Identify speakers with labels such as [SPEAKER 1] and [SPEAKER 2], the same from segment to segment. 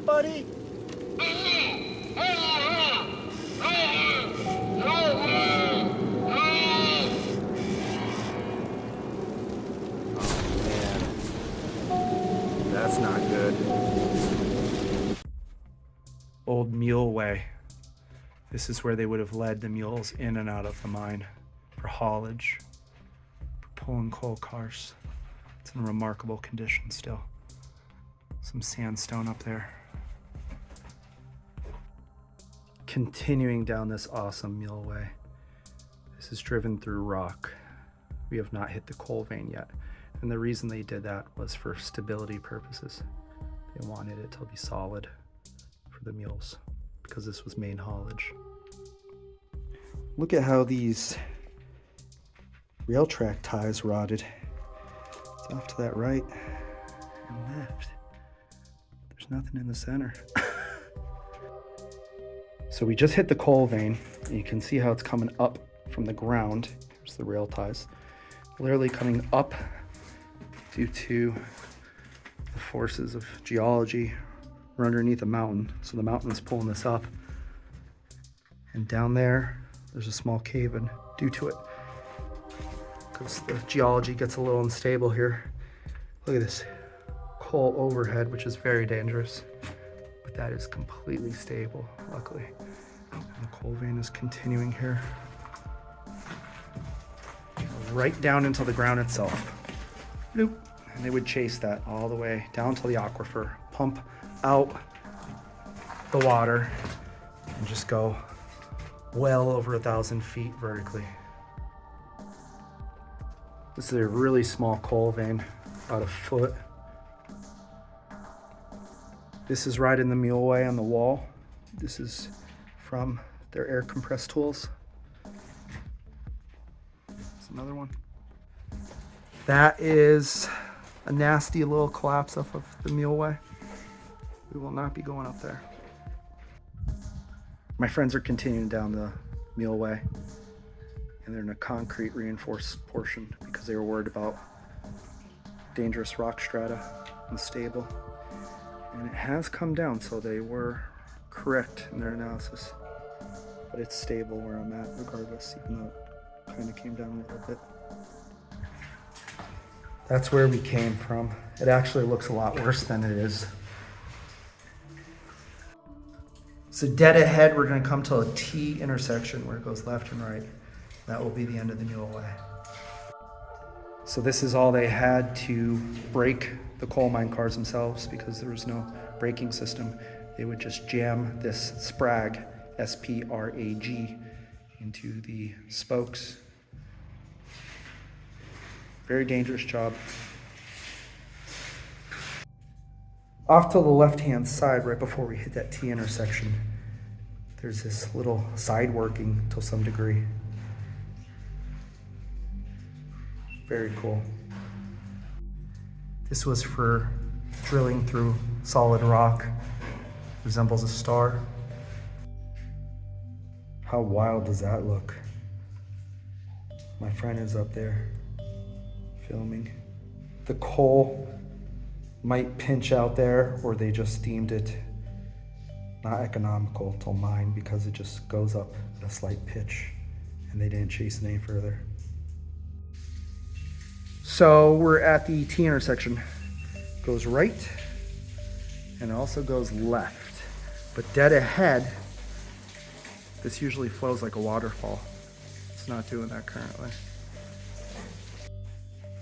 [SPEAKER 1] good, buddy? That's not good. Old mule way. This is where they would have led the mules in and out of the mine for haulage, for pulling coal cars. It's in remarkable condition still. Some sandstone up there. Continuing down this awesome mule way. This is driven through rock. We have not hit the coal vein yet. And the reason they did that was for stability purposes. They wanted it to be solid for the mules because this was main haulage. Look at how these rail track ties rotted. It's off to that right and left. There's nothing in the center. So we just hit the coal vein. And you can see how it's coming up from the ground. Here's the rail ties. Literally coming up due to the forces of geology. We're underneath a mountain, so the mountain is pulling this up. And down there's a small cave-in due to it, because the geology gets a little unstable here. Look at this coal overhead, which is very dangerous, but that is completely stable, luckily. And the coal vein is continuing here, right down into the ground itself. Bloop. And they would chase that all the way down to the aquifer, pump out the water, and just go well over 1,000 feet vertically. This is a really small coal vein, about a foot. This is right in the mule way on the wall. This is from their air compressed tools. That's another one. That is a nasty little collapse off of the mule way. We will not be going up there. My friends are continuing down the mule way, and they're in a concrete reinforced portion because they were worried about dangerous rock strata, unstable. And it has come down, so they were correct in their analysis. But it's stable where I'm at regardless, even though it kind of came down a little bit. That's where we came from. It actually looks a lot worse than it is. So dead ahead, we're gonna come to a T intersection where it goes left and right. That will be the end of the mule way. So this is all they had to brake the coal mine cars themselves because there was no braking system. They would just jam this sprag, S-P-R-A-G, into the spokes. Very dangerous job. Off to the left-hand side, right before we hit that T intersection, there's this little side working to some degree. Very cool. This was for drilling through solid rock. Resembles a star. How wild does that look? My friend is up there filming. The coal might pinch out there, or they just deemed it not economical to mine because it just goes up at a slight pitch, and they didn't chase it any further. So we're at the T intersection. Goes right and also goes left, but dead ahead, this usually flows like a waterfall. It's not doing that currently.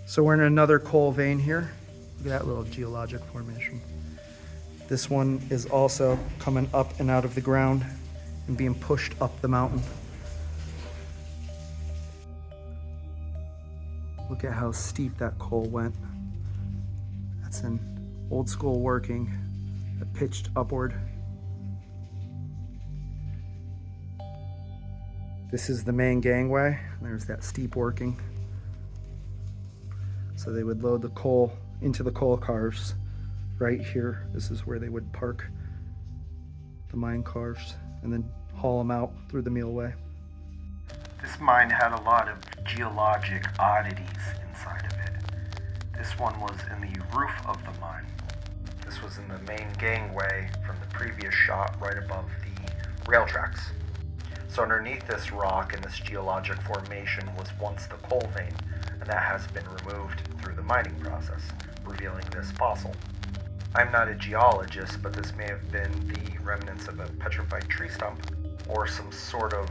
[SPEAKER 1] So we're in another coal vein here. Look at that little geologic formation. This one is also coming up and out of the ground and being pushed up the mountain. Look at how steep that coal went. That's an old school working that pitched upward. This is the main gangway. There's that steep working. So they would load the coal into the coal cars right here. This is where they would park the mine cars and then haul them out through the mealway. This mine had a lot of geologic oddities inside of it. This one was in the roof of the mine. This was in the main gangway from the previous shot right above the rail tracks. So underneath this rock in this geologic formation was once the coal vein, and that has been removed through the mining process, revealing this fossil. I'm not a geologist, but this may have been the remnants of a petrified tree stump or some sort of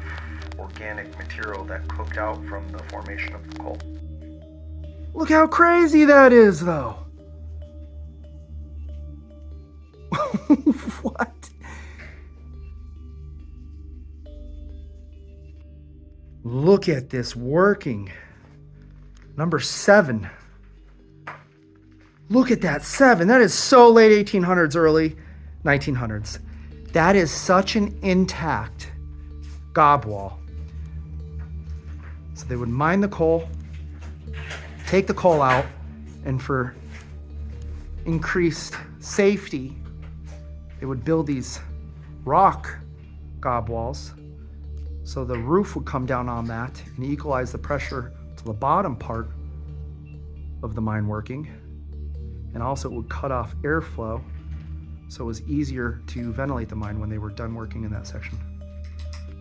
[SPEAKER 1] organic material that cooked out from the formation of the coal. Look how crazy that is, though. What? Look at this working. Number 7. Look at that 7. That is so late 1800s, early 1900s. That is such an intact gob wall. So they would mine the coal, take the coal out, and for increased safety, they would build these rock gob walls. So the roof would come down on that and equalize the pressure to the bottom part of the mine working. And also it would cut off airflow, so it was easier to ventilate the mine when they were done working in that section.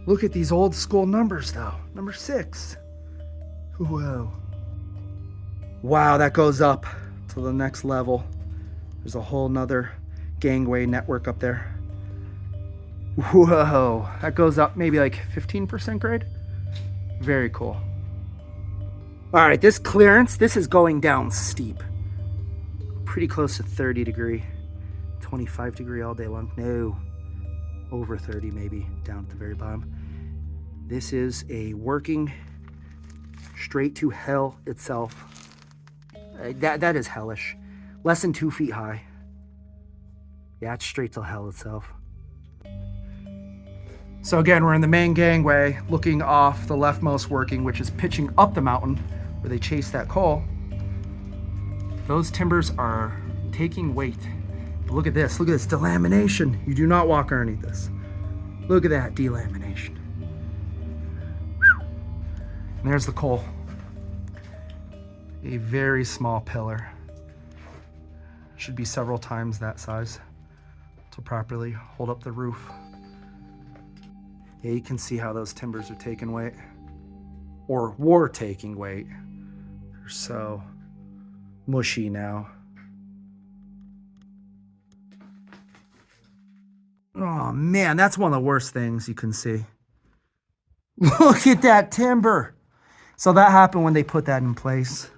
[SPEAKER 1] Look at these old school numbers though. Number 6. Whoa. Wow, that goes up to the next level. There's a whole nother gangway network up there. Whoa, that goes up maybe like 15% grade. Very cool. All right, this clearance, this is going down steep. Pretty close to 30 degree, 25 degree all day long. No, over 30 maybe, down at the very bottom. This is a working straight to hell itself. That is hellish. Less than 2 feet high. Yeah, it's straight to hell itself. So again, we're in the main gangway looking off the leftmost working, which is pitching up the mountain where they chase that coal. Those timbers are taking weight. But look at this delamination. You do not walk underneath this. Look at that delamination. And there's the coal. A very small pillar. Should be several times that size to properly hold up the roof. Yeah, you can see how those timbers are taking weight, or were taking weight. They're so mushy now. Oh man, that's one of the worst things you can see. Look at that timber. So that happened when they put that in place.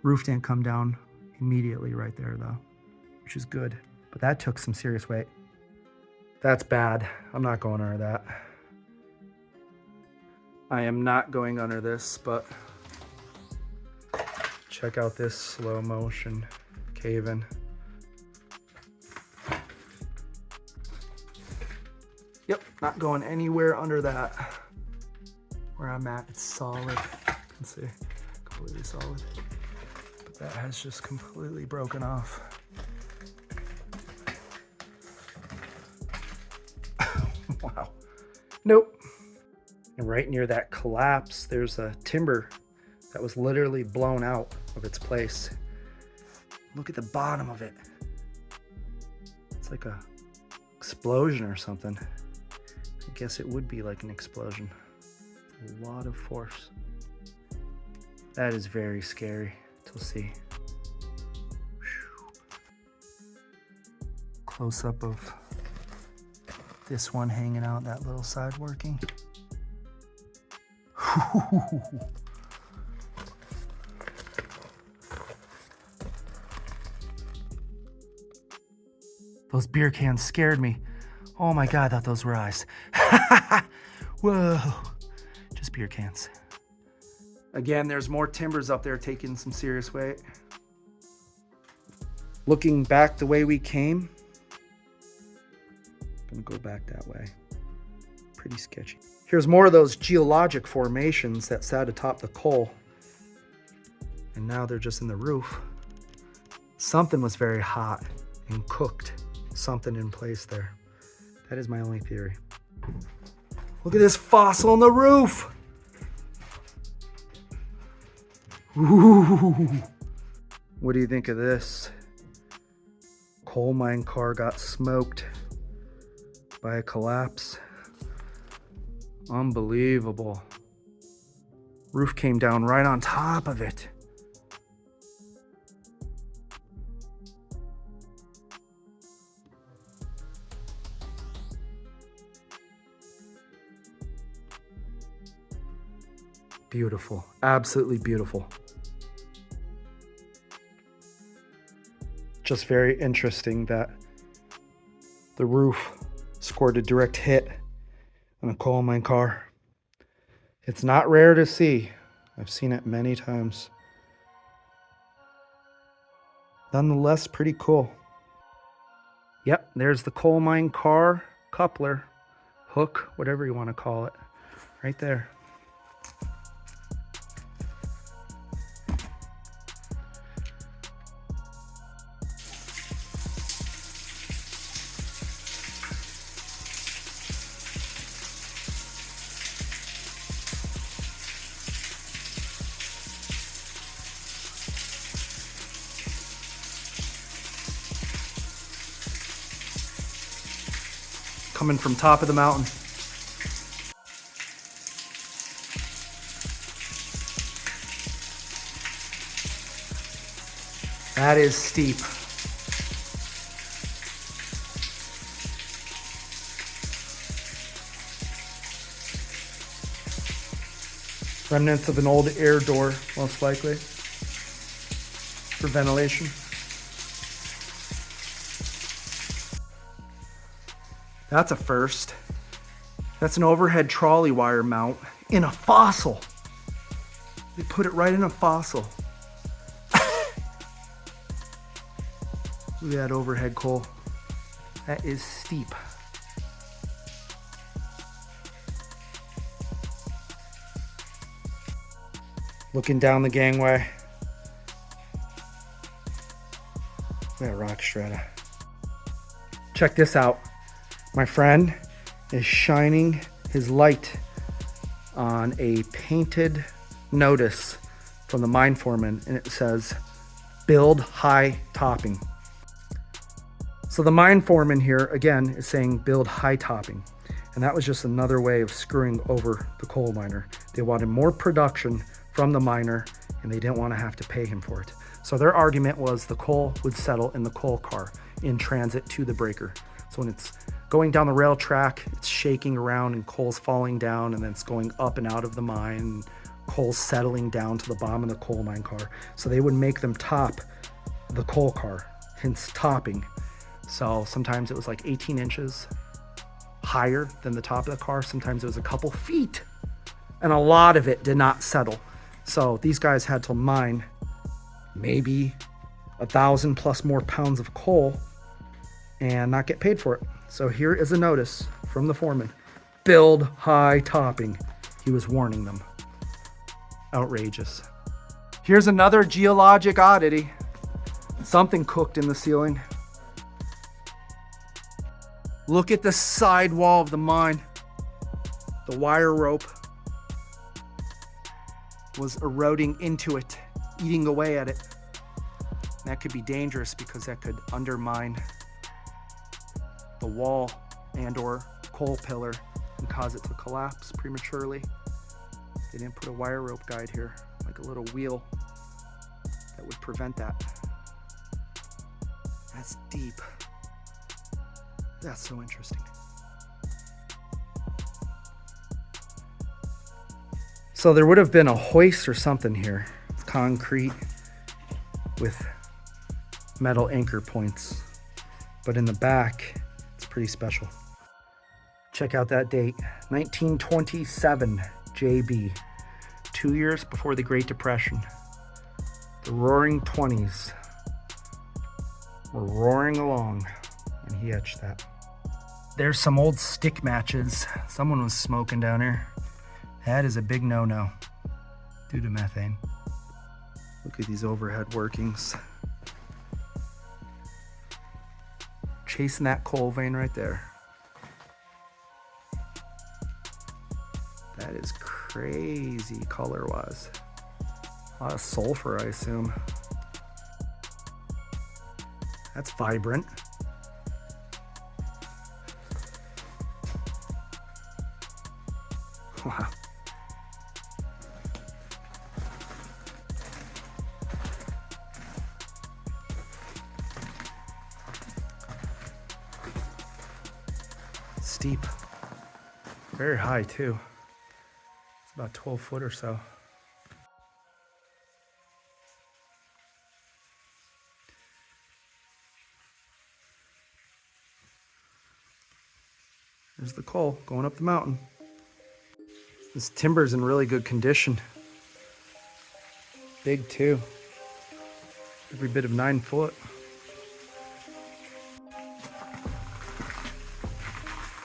[SPEAKER 1] Roof didn't come down immediately right there though, which is good. But that took some serious weight. That's bad. I'm not going under that. I am not going under this, but check out this slow motion cave-in. Yep, not going anywhere under that. Where I'm at, it's solid. You can see, completely solid. But that has just completely broken off. Wow. Nope. And right near that collapse, there's a timber that was literally blown out of its place. Look at the bottom of it. It's like a explosion or something. I guess it would be like an explosion. A lot of force. That is very scary to see. Close up of this one hanging out, that little side working. Those beer cans scared me. Oh my God, I thought those were eyes. Whoa, just beer cans. Again, there's more timbers up there taking some serious weight. Looking back the way we came, gonna go back that way. Pretty sketchy. Here's more of those geologic formations that sat atop the coal. And now they're just in the roof. Something was very hot and cooked something in place there. That is my only theory. Look at this fossil on the roof. Ooh. What do you think of this? coal mine car got smoked by a collapse. Unbelievable. Roof came down right on top of it. Beautiful, absolutely beautiful. Just very interesting that the roof scored a direct hit on a coal mine car. It's not rare to see. I've seen it many times. Nonetheless, pretty cool. Yep, there's the coal mine car coupler, hook, whatever you want to call it, right there. Coming from top of the mountain. That is steep. Remnants of an old air door, most likely, for ventilation. That's a first. That's an overhead trolley wire mount in a fossil. They put it right in a fossil. Look at that overhead coal. That is steep. Looking down the gangway. Look at that rock strata. Check this out. My friend is shining his light on a painted notice from the mine foreman, and it says, "Build high topping." So the mine foreman here, again, is saying build high topping. And that was just another way of screwing over the coal miner. They wanted more production from the miner, and they didn't want to have to pay him for it. So their argument was the coal would settle in the coal car in transit to the breaker. So when it's going down the rail track, it's shaking around and coal's falling down, and then it's going up and out of the mine, coal's settling down to the bottom of the coal mine car. So they would make them top the coal car, hence topping. So sometimes it was like 18 inches higher than the top of the car. Sometimes it was a couple feet, and a lot of it did not settle. So these guys had to mine maybe 1,000 plus more pounds of coal and not get paid for it. So here is a notice from the foreman: build high topping. He was warning them. Outrageous. Here's another geologic oddity. Something cooked in the ceiling. Look at the side wall of the mine. The wire rope was eroding into it, eating away at it. And that could be dangerous because that could undermine the wall and or coal pillar and cause it to collapse prematurely. They didn't put a wire rope guide here, like a little wheel that would prevent that. That's deep. That's so interesting. So there would have been a hoist or something here. It's concrete with metal anchor points. But in the back, it's pretty special. Check out that date, 1927 JB, 2 years before the Great Depression. The roaring 20s were roaring along, and he etched that. There's some old stick matches. Someone was smoking down here. That is a big no-no due to methane. Look at these overhead workings. Chasing that coal vein right there. That is crazy color-wise. A lot of sulfur, I assume. That's vibrant. Wow. Steep. Very high too. It's about 12 foot or so. There's the coal going up the mountain. This timber's in really good condition. Big too. Every bit of 9 foot.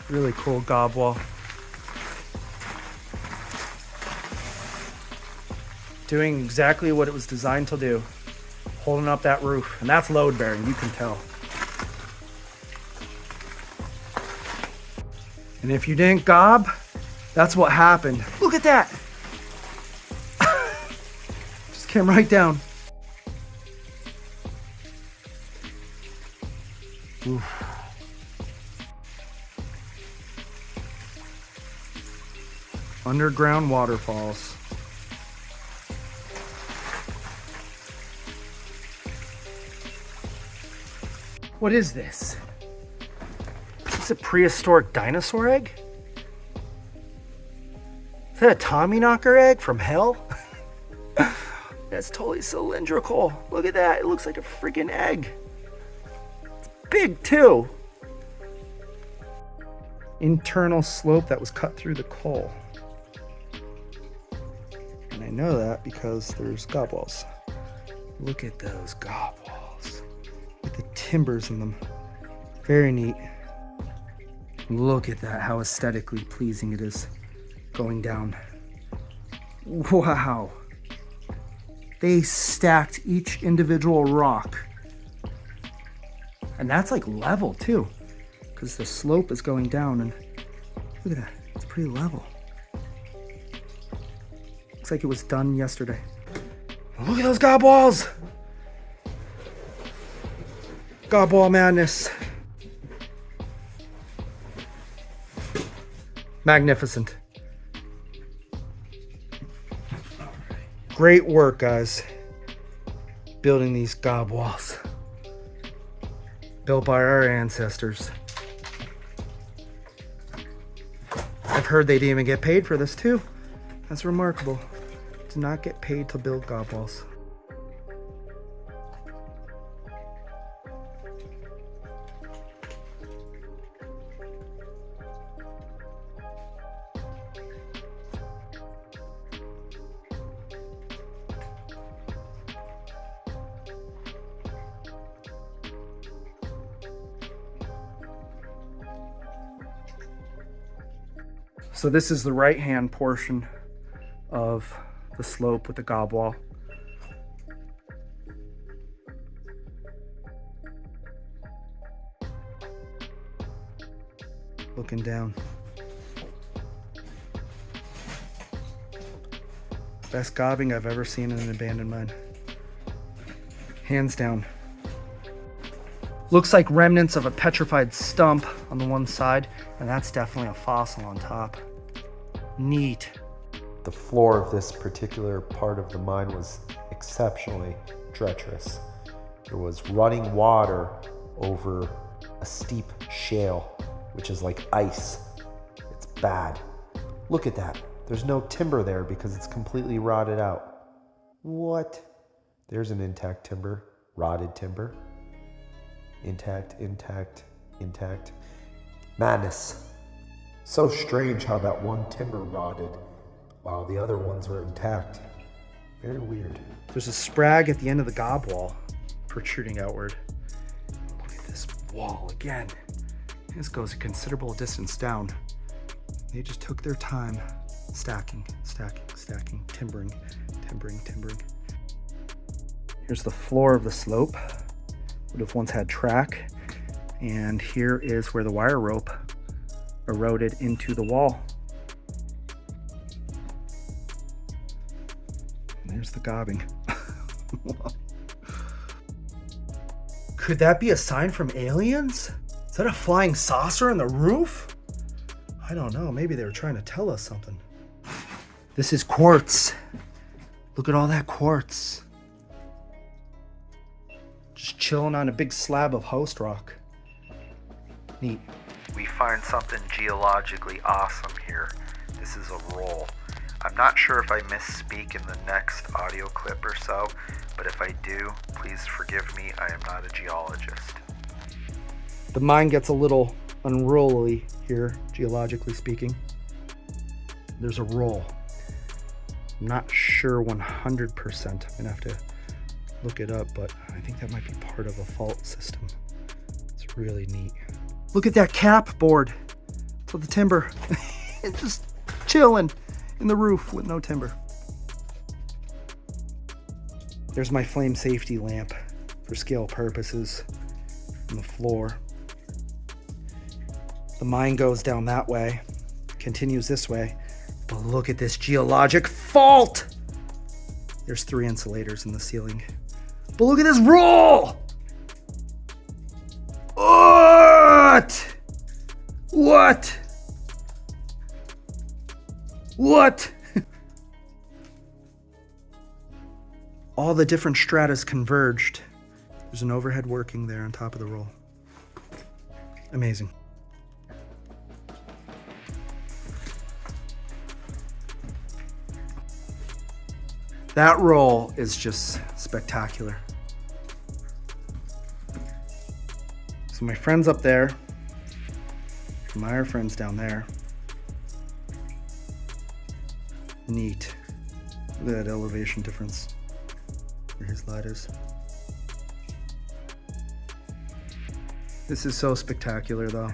[SPEAKER 1] Really cool gob wall. Doing exactly what it was designed to do. Holding up that roof. And that's load bearing, you can tell. And if you didn't gob, that's what happened. Look at that. Just came right down. Oof. Underground waterfalls. What is this? Is this a prehistoric dinosaur egg? Is that a Tommyknocker egg from hell? That's totally cylindrical. Look at that. It looks like a freaking egg. It's big too. Internal slope that was cut through the coal. And I know that because there's gob walls. Look at those gob walls with the timbers in them. Very neat. Look at that, how aesthetically pleasing it is going down. Wow. They stacked each individual rock. And that's like level too, because the slope is going down, and look at that, it's pretty level. Looks like it was done yesterday. Look at those gob walls. Gob wall madness. Magnificent. Great work, guys. Building these gob walls. Built by our ancestors. I've heard they didn't even get paid for this too. That's remarkable. To not get paid to build gob walls. So this is the right-hand portion of the slope with the gob wall. Looking down. Best gobbing I've ever seen in an abandoned mine. Hands down. Looks like remnants of a petrified stump on the one side, and that's definitely a fossil on top. Neat.
[SPEAKER 2] The floor of this particular part of the mine was exceptionally treacherous. There was running water over a steep shale, which is like ice. It's bad. Look at that. There's no timber there because it's completely rotted out. What? There's an intact timber, rotted timber. Intact, intact, intact. Madness. So strange how that one timber rotted while the other ones were intact. Very weird.
[SPEAKER 1] There's a sprag at the end of the gob wall protruding outward. Look at this wall again. This goes a considerable distance down. They just took their time stacking, stacking, stacking, timbering, timbering, timbering. Here's the floor of the slope. Would have once had track, and here is where the wire rope eroded into the wall. And there's the gobbing. Could that be a sign from aliens? Is that a flying saucer on the roof? I don't know. Maybe they were trying to tell us something. This is quartz. Look at all that quartz. Just chilling on a big slab of host rock. Neat.
[SPEAKER 2] We find something geologically awesome here. This is a roll. I'm not sure if I misspeak in the next audio clip or so, but if I do, please forgive me. I am not a geologist.
[SPEAKER 1] The mine gets a little unruly here, geologically speaking. There's a roll. I'm not sure 100%. I'm gonna have to look it up, but I think that might be part of a fault system. It's really neat. Look at that cap board for the timber. It's just chilling in the roof with no timber. There's my flame safety lamp for scale purposes on the floor. The mine goes down that way, continues this way, but look at this geologic fault. There's 3 insulators in the ceiling. But look at this roll! What? What? What? All the different stratas converged. There's an overhead working there on top of the roll. Amazing. That roll is just spectacular. So my friend's up there. My other friend's down there. Neat. Look at that elevation difference where his light is. This is so spectacular though.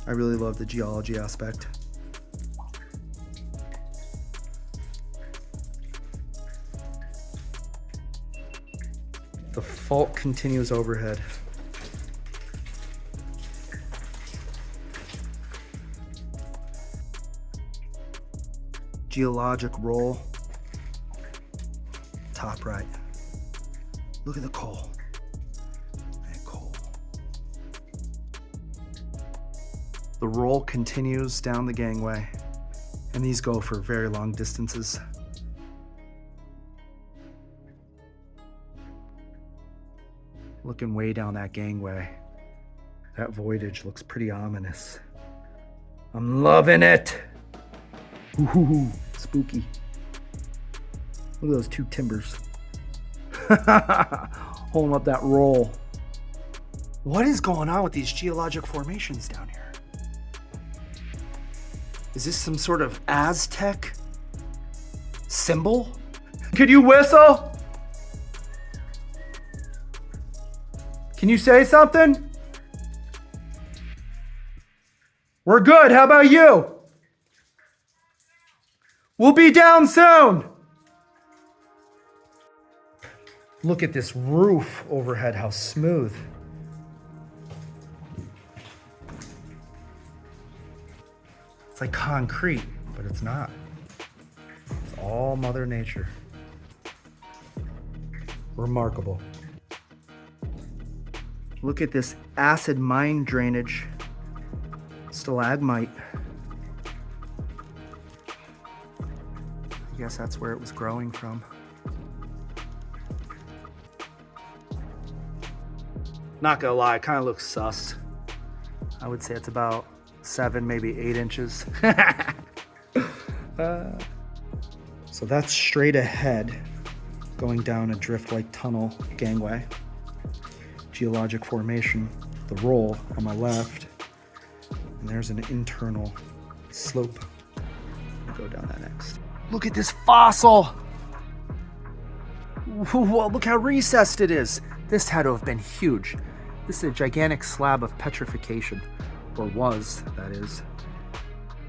[SPEAKER 1] I really love the geology aspect. The fault continues overhead. Geologic roll. Top right. Look at the coal. That coal. The roll continues down the gangway, and these go for very long distances. Looking way down that gangway, that voidage looks pretty ominous. I'm loving it. Ooh, spooky. Look at those 2 timbers. Holding up that roll. What is going on with these geologic formations down here? Is this some sort of Aztec symbol? Could you whistle? Can you say something? We're good. How about you? We'll be down soon. Look at this roof overhead, how smooth. It's like concrete, but it's not. It's all Mother Nature. Remarkable. Look at this acid mine drainage. Stalagmite. I guess that's where it was growing from. Not gonna lie, it kind of looks sus. I would say it's about 7, maybe 8 inches. So that's straight ahead, going down a drift-like tunnel gangway. Geologic formation, the roll on my left, and there's an internal slope. I'll go down that next. Look at this fossil! Whoa, look how recessed it is. This had to have been huge. This is a gigantic slab of petrification, or was, that is.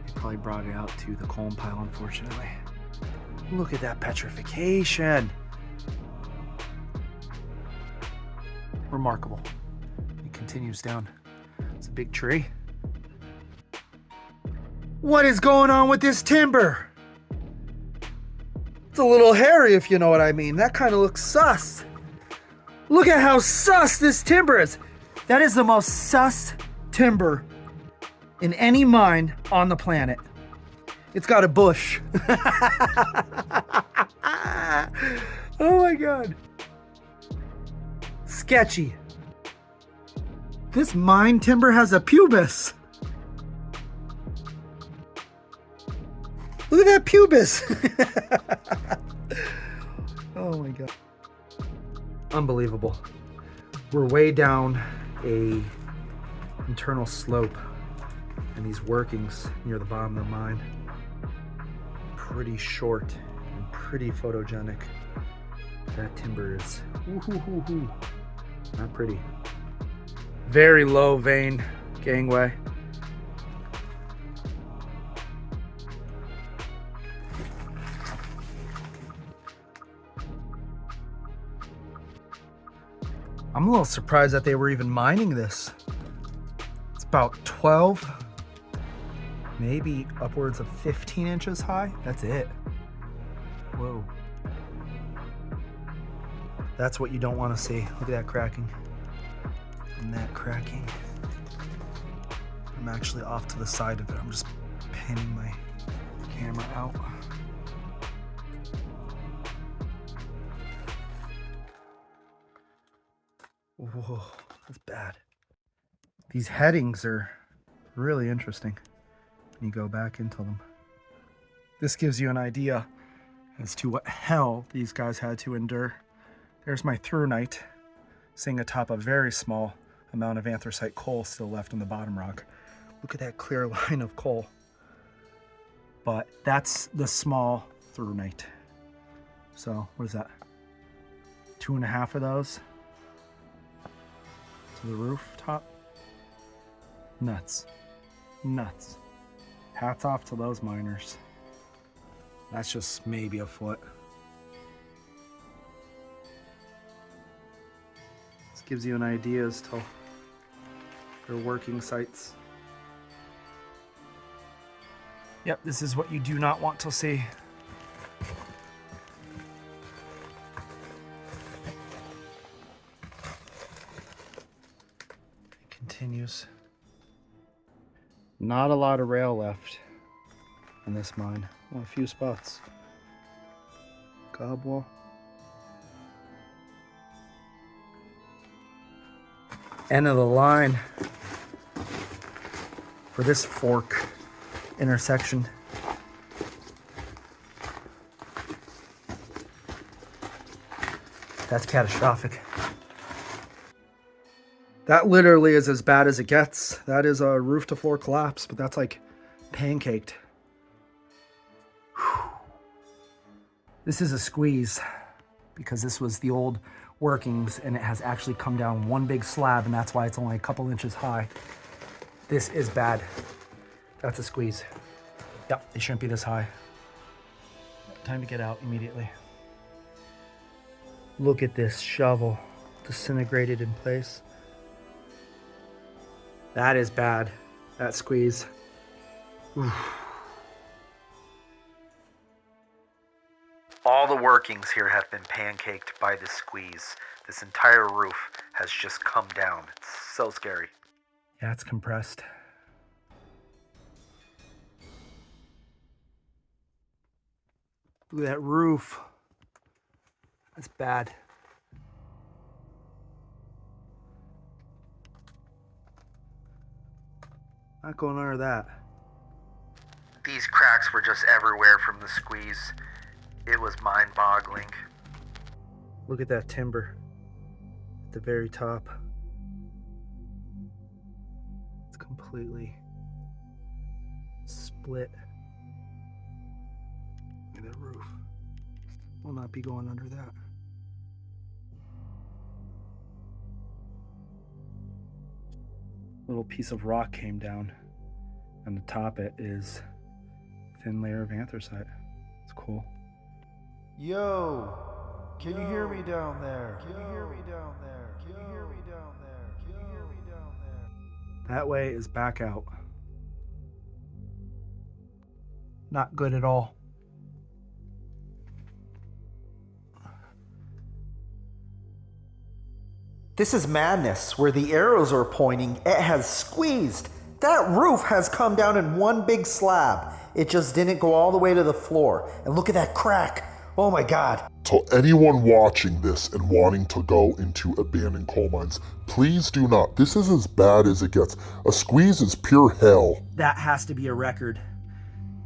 [SPEAKER 1] They probably brought it out to the coal pile, unfortunately. Look at that petrification. Remarkable. It continues down. It's a big tree. What is going on with this timber? It's a little hairy, if you know what I mean. That kind of looks sus. Look at how sus this timber is. That is the most sus timber in any mine on the planet. It's got a bush. Oh my God. Sketchy. This mine timber has a pubis. Look at that pubis. Oh my God. Unbelievable. We're way down a internal slope and these workings near the bottom of the mine. Pretty short and pretty photogenic. That timber is not pretty. Very low vein gangway. I'm a little surprised that they were even mining this. It's about 12, maybe upwards of 15 inches high. That's it. Whoa. That's what you don't want to see. Look at that cracking. And that cracking. I'm actually off to the side of it. I'm just panning my camera out. Whoa, that's bad. These headings are really interesting when you go back into them. This gives you an idea as to what hell these guys had to endure. There's my throughnite sitting atop a very small amount of anthracite coal still left in the bottom rock. Look at that clear line of coal. But that's the small throughnite. So what is that? 2.5 of those to the rooftop. Nuts. Nuts. Hats off to those miners. That's just maybe a foot. This gives you an idea as to their working sites. Yep, this is what you do not want to see. It continues. Not a lot of rail left in this mine. Well, a few spots. Gobwall. End of the line for this fork intersection. That's catastrophic. That literally is as bad as it gets. That is a roof to floor collapse, but that's like pancaked. Whew. This is a squeeze because this was the old workings and it has actually come down one big slab, and that's why it's only a couple inches high. This is bad. That's a squeeze. Yep, they shouldn't be this high. Time to get out immediately. Look at this shovel disintegrated in place. That is bad, that squeeze. Oof. All the workings here have been pancaked by this squeeze. This entire roof has just come down. It's so scary. Yeah, it's compressed. Look at that roof. That's bad. Not going under that. These cracks were just everywhere from the squeeze. It was mind-boggling. Look at that timber at the very top. It's completely split. Look at that roof. Will not be going under that. Little piece of rock came down, and atop it is a thin layer of anthracite. It's cool.
[SPEAKER 2] Yo, can you hear me down there? Can you hear me down there? Can you hear me down there? Can you hear me down there?
[SPEAKER 1] That way is back out. Not good at all.
[SPEAKER 2] This is madness. Where the arrows are pointing, it has squeezed. That roof has come down in one big slab. It just didn't go all the way to the floor. And look at that crack. Oh my God.
[SPEAKER 3] To anyone watching this and wanting to go into abandoned coal mines, please do not. This is as bad as it gets. A squeeze is pure hell.
[SPEAKER 1] That has to be a record.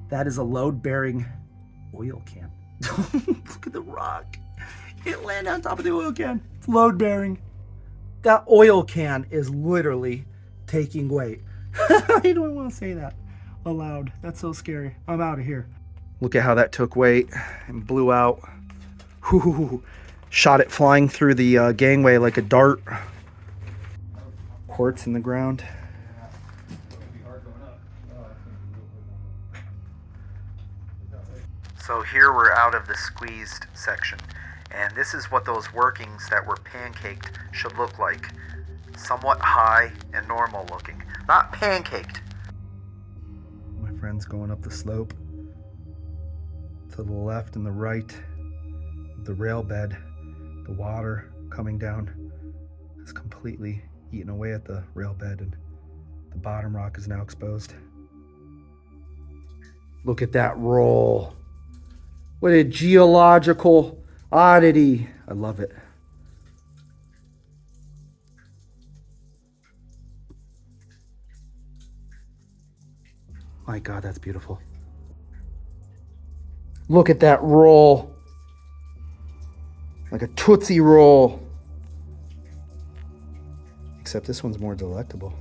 [SPEAKER 1] That is a load-bearing oil can. Look at the rock. It landed on top of the oil can. It's load-bearing. That oil can is literally taking weight. I don't want to say that aloud. That's so scary. I'm out of here. Look at how that took weight and blew out. Whew. Shot it flying through the gangway like a dart. Quartz in the ground. So here we're out of the squeezed section. And this is what those workings that were pancaked should look like. Somewhat high and normal looking. Not pancaked. My friend's going up the slope. To the left and the right of the rail bed, the water coming down has completely eaten away at the rail bed, and the bottom rock is now exposed. Look at that roll. What a geological oddity. I love it. My God, that's beautiful. Look at that roll. Like a Tootsie Roll. Except this one's more delectable.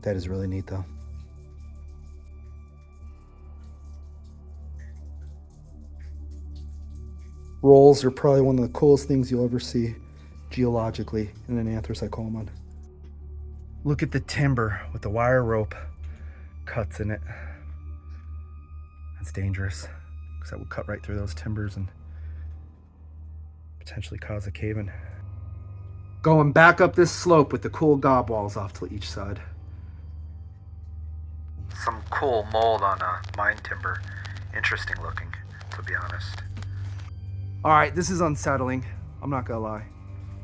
[SPEAKER 1] That is really neat though. Rolls are probably one of the coolest things you'll ever see geologically in an anthracite coal mine. Look at the timber with the wire rope cuts in it. That's dangerous because that would cut right through those timbers and potentially cause a cave-in. Going back up this slope with the cool gob walls off to each side. Some cool mold on mine timber. Interesting looking, to be honest. All right, this is unsettling. I'm not gonna lie.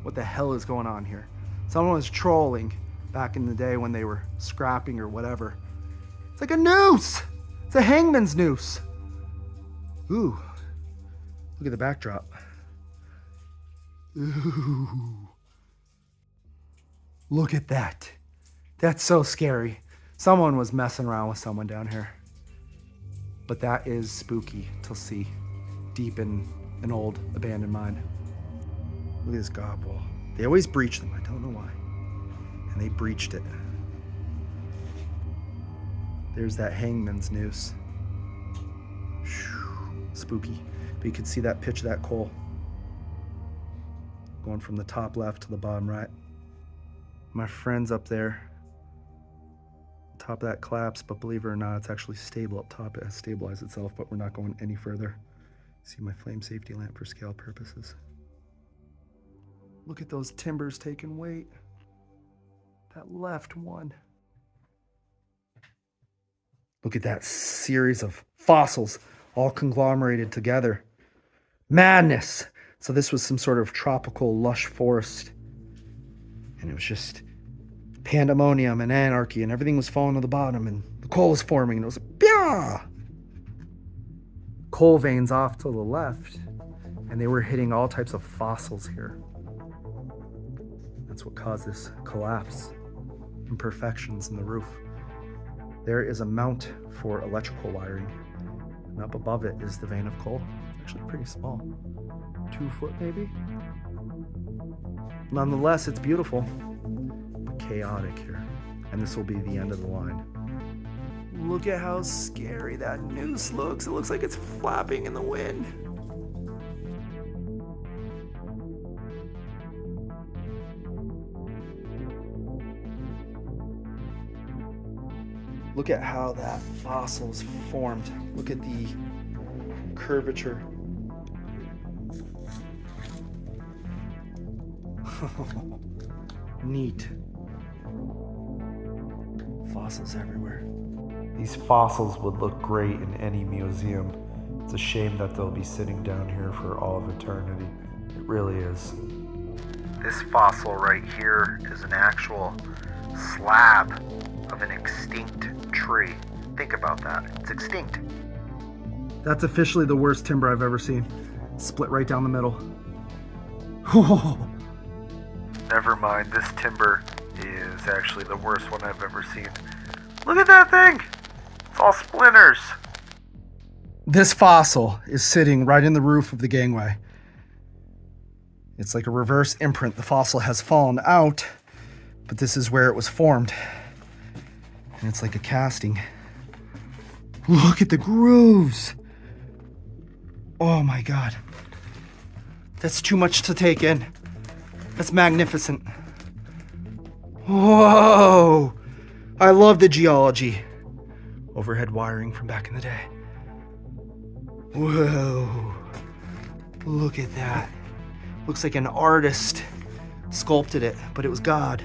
[SPEAKER 1] What the hell is going on here? Someone was trolling back in the day when they were scrapping or whatever. It's like a noose. It's a hangman's noose. Ooh, look at the backdrop. Ooh, look at that. That's so scary. Someone was messing around with someone down here. But that is spooky to see deep in an old abandoned mine. Look at this gob wall. They always breach them. I don't know why. And they breached it. There's that hangman's noose. Spooky. But you can see that pitch of that coal going from the top left to the bottom right. My friend's up there. Top of that collapse, but believe it or not, it's actually stable up top. It has stabilized itself, but we're not going any further. See my flame safety lamp for scale purposes. Look at those timbers taking weight. That left one. Look at that series of fossils all conglomerated together. Madness. So this was some sort of tropical lush forest. And it was just pandemonium and anarchy, and everything was falling to the bottom, and the coal was forming, and it was like, Byah! Coal veins off to the left, and they were hitting all types of fossils here. That's what caused this collapse. Imperfections in the roof. There is a mount for electrical wiring, and up above it is the vein of coal. It's actually pretty small. 2 foot maybe? Nonetheless, it's beautiful, but chaotic here. And this will be the end of the line. Look at how scary that noose looks. It looks like it's flapping in the wind. Look at how that fossil's formed. Look at the curvature. Neat. Fossils everywhere.
[SPEAKER 2] These fossils would look great in any museum. It's a shame that they'll be sitting down here for all of eternity. It really is. This fossil right here is an actual slab of an extinct tree. Think about that. It's extinct.
[SPEAKER 1] That's officially the worst timber I've ever seen. Split right down the middle. Oh.
[SPEAKER 2] Never mind, this timber is actually the worst one I've ever seen. Look at that thing! It's all splinters.
[SPEAKER 1] This fossil is sitting right in the roof of the gangway. It's like a reverse imprint. The fossil has fallen out, but this is where it was formed. And it's like a casting. Look at the grooves. Oh my God. That's too much to take in. That's magnificent. Whoa. I love the geology. Overhead wiring from back in the day. Whoa. Look at that. Looks like an artist sculpted it, but it was God.